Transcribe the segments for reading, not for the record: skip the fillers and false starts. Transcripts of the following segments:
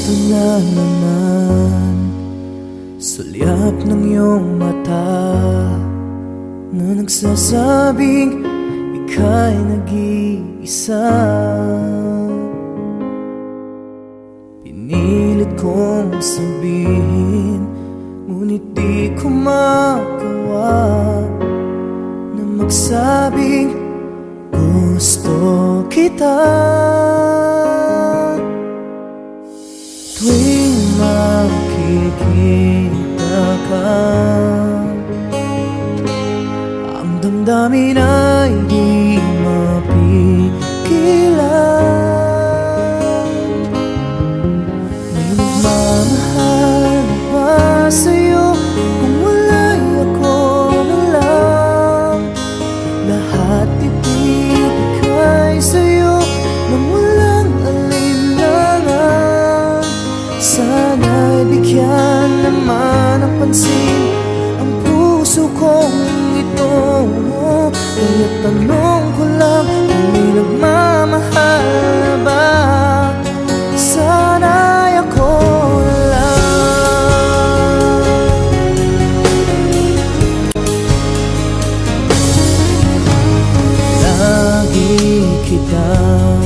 Ito na naman, sulyap ng iyong mata na nagsasabing ika'y nag-iisa. Pinilit kong sabihin, ngunit di ko magawa na magsabing gusto kita. Tuwing makikita ka, ang damdamin ay di mapigilan. May nagmamahal na ba sa'yo kung wala'y ako na lang? Lahat ibigay sa'yo nang walang alinlangan. Sana'y bigyan naman ng pansin ang puso kong ito. Kaya tanong ko lang kung may nagmamahal na ba? Sana'y ako na lang. Lagi kitang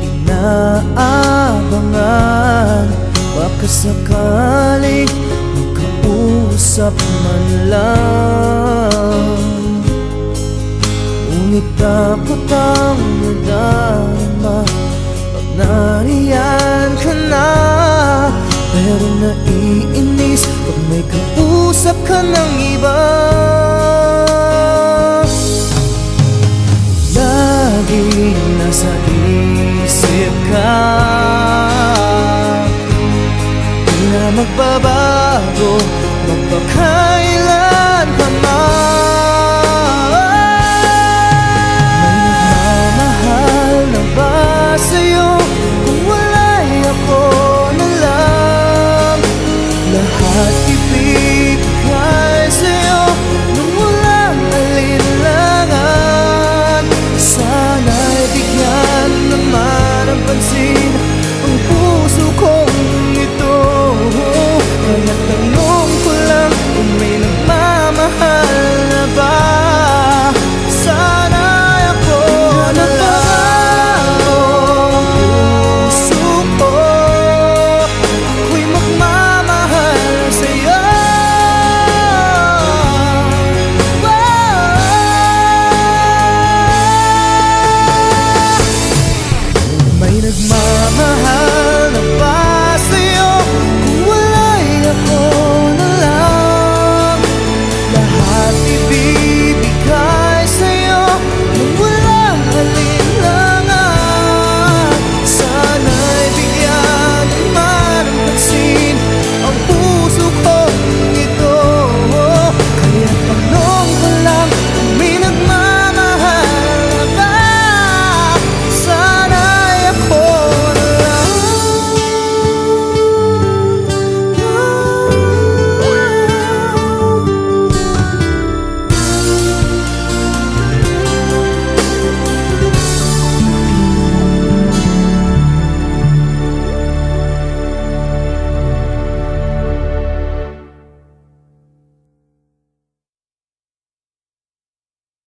inaabangan, baka sakaling makausap man lang. Ngunit dapat ang nadarama pag nariyan ka na. Pero naiinis pag may kausap ka ng iba. Lagi nasa isip ka, di na magbabago magpakailan pa man. May nagmamahal na ba sa'yo kung wala'y ako na lang? Lahat ibigay sa'yo nung walang alinlangan. Sana'y bigyan naman ng pansin ang puso kong ito. Kaya tanong ko lang kung may nagmamahal na ba? Sana'y ako na lang. Puso ko, ako'y magmamahal sa'yo. May nagmamahal